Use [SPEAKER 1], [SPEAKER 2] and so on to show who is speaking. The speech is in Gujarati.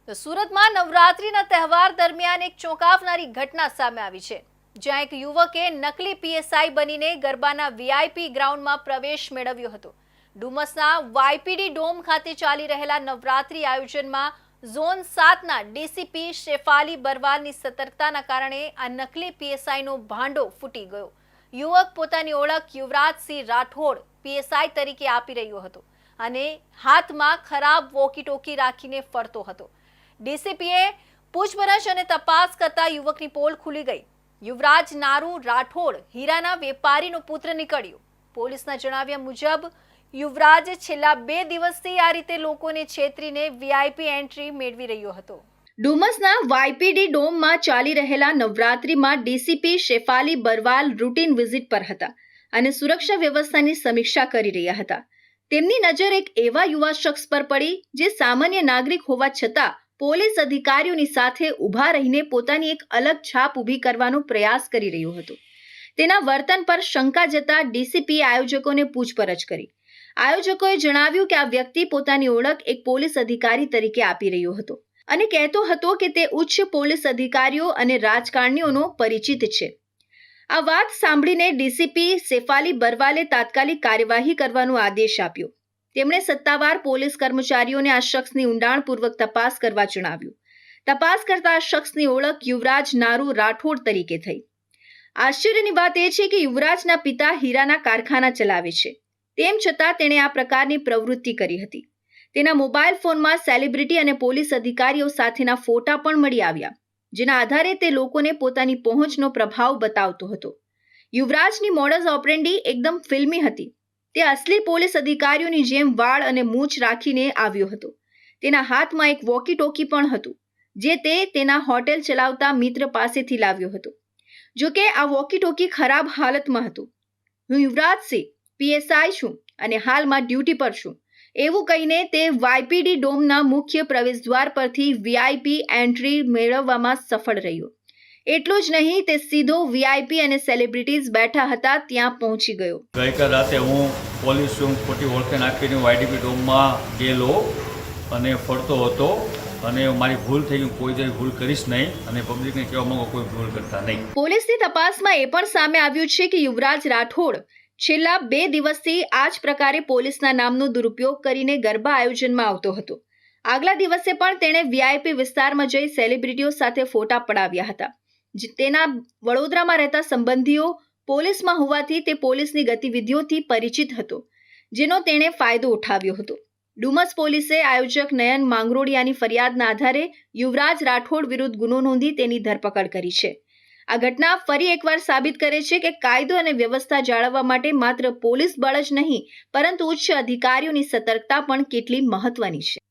[SPEAKER 1] તો સુરતમાં નવરાત્રીના તહેવાર દરમિયાન એક ચોંકાવનારી ઘટના સામે આવી છે, જ્યાં એક યુવકે નકલી પીએસઆઈ બનીને ગરબાના વીઆઈપી ગ્રાઉન્ડમાં પ્રવેશ મેળવ્યો હતો। ડુમસના વાયપીડી ડોમ ખાતે ચાલી રહેલા નવરાત્રી આયોજનમાં ઝોન 7ના ડીસીપી શેફાલી બરવાલની સતર્કતાના કારણે આ નકલી પીએસઆઈનો ભાંડો ફૂટી ગયો। યુવક પોતાની ઓળખ યુવરાજસિંહ રાઠોડ પીએસઆઈ તરીકે આપી રહ્યો હતો અને હાથમાં ખરાબ વોકી-ટોકી રાખીને ફરતો હતો। ડીસીપીએ પૂછપરછ અને તપાસ કરતા યુવકની પોલ ખુલી ગઈ। યુવરાજ નારુ રાઠોડ હીરાના વેપારીનો પુત્ર નીકળ્યો। પોલીસના જણાવ્યા મુજબ યુવરાજ છેલ્લા 2 દિવસથી આ રીતે લોકોને છેતરીને વીઆઈપી એન્ટ્રી મેળવી રહ્યો હતો। ડુમસના વાયપીડી ડોમમાં ચાલી રહેલા નવરાત્રીમાં DCP Shefali Barwal routine visit પર હતા અને સુરક્ષા વ્યવસ્થાની સમીક્ષા કરી રહ્યા હતા। તેમની નજર એક એવા યુવા શખ્સ પર પડી જે સામાન્ય નાગરિક હોવા છતાં પોલીસ અધિકારીઓની સાથે ઊભા રહીને પોતાની એક અલગ છાપ ઊભી કરવાનો પ્રયાસ કરી રહ્યો હતો। તેના વર્તન પર શંકા જતા ડીસીપીએ આયોજકોને પૂછપરછ કરી। આયોજકોએ જણાવ્યું કે આ વ્યક્તિ પોતાની ઓળખ એક પોલીસ અધિકારી તરીકે આપી રહ્યો હતો અને કહેતો હતો કે તે ઉચ્ચ પોલીસ અધિકારીઓ અને રાજકારણીઓનો પરિચિત છે। આ વાત સાંભળીને ડીસીપી શેફાલી બરવાલે તાત્કાલિક કાર્યવાહી કરવાનો આદેશ આપ્યો। તેમણે સત્તાવાર પોલીસ કર્મચારીઓને આ શખ્સની ઊંડાણપૂર્વક તપાસ કરવા જણાવ્યું। તપાસ કરતા આ શખ્સની ઓળખ યુવરાજ નારુ રાઠોડ તરીકે થઈ। આશ્ચર્યની વાત એ છે કે યુવરાજના પિતા હીરાના કારખાના ચલાવે છે, તેમ છતાં તેણે આ પ્રકારની પ્રવૃત્તિ કરી હતી। તેના મોબાઈલ ફોનમાં સેલિબ્રિટી અને પોલીસ અધિકારીઓ સાથેના ફોટા પણ મળી આવ્યા, જેના આધારે તે લોકોને પોતાની પહોંચનો પ્રભાવ બતાવતો હતો। યુવરાજની મોડસ ઓપરેન્ડી એકદમ ફિલ્મી હતી। તે અસલી પોલીસ અધિકારીઓની જેમ વાળ અને મૂછ રાખીને આવ્યો હતો। તેના હાથમાં એક વોકી ટોકી પણ હતું, જે તે તેના હોટેલ ચલાવતા મિત્ર પાસેથી લાવ્યો હતો। જો કે આ વોકી ટોકી ખરાબ હાલતમાં હતું। હું યુવરાજસિંહ પીએસઆઈ છું અને હાલમાં ડ્યુટી પર છું, એવું કહીને તે વાયપીડી ડોમના મુખ્ય પ્રવેશદ્વાર પરથી વીઆઈપી એન્ટ્રી મેળવવામાં સફળ રહ્યો। એટલું જ નહીં, તે સીધો વીઆઈપી અને સેલિબ્રિટીઝ બેઠા હતા ત્યાં પહોંચી ગયો।
[SPEAKER 2] ગઈકાલ રાતે હું પોલીસ ખોટી ઓળખે નાખીને વાયડીપી ડોમમાં ગયેલો અને ફરતો હતો અને મારી ભૂલ થઈ ગઈ। કોઈ દર ભૂલ કરીશ નહીં અને પબ્લિકને કહેવા માંગો કોઈ ભૂલ કરતા નહીં।
[SPEAKER 1] પોલીસની તપાસમાં એ પણ સામે આવ્યું છે કે યુવરાજ રાઠોડ છેલ્લા 2 દિવસથી આ જ પ્રકારે પોલીસના નામનો દુરુપયોગ કરીને ગરબા આયોજનમાં આવતો હતો। આગલા દિવસે પણ તેણે વીઆઈપી વિસ્તારમાં જઈ સેલિબ્રિટીઓ સાથે ફોટા પડાવ્યા હતા। તેના વડોદરામાં રહેતા સંબંધીઓ પોલીસમાં હોવાથી તે પોલીસની ગતિવિધિઓથી પરિચિત હતો, જેનો તેણે ફાયદો ઉઠાવ્યો હતો। ડુમસ પોલીસે આયોજક નયન માંગરોડિયાની ફરિયાદના આધારે યુવરાજ રાઠોડ વિરુદ્ધ ગુનો નોંધી તેની ધરપકડ કરી છે। આ ઘટના ફરી એકવાર સાબિત કરે છે કે કાયદો અને વ્યવસ્થા જાળવવા માટે માત્ર પોલીસ બળ જ નહીં, પરંતુ ઉચ્ચ અધિકારીઓની સતર્કતા પણ કેટલી મહત્વની છે।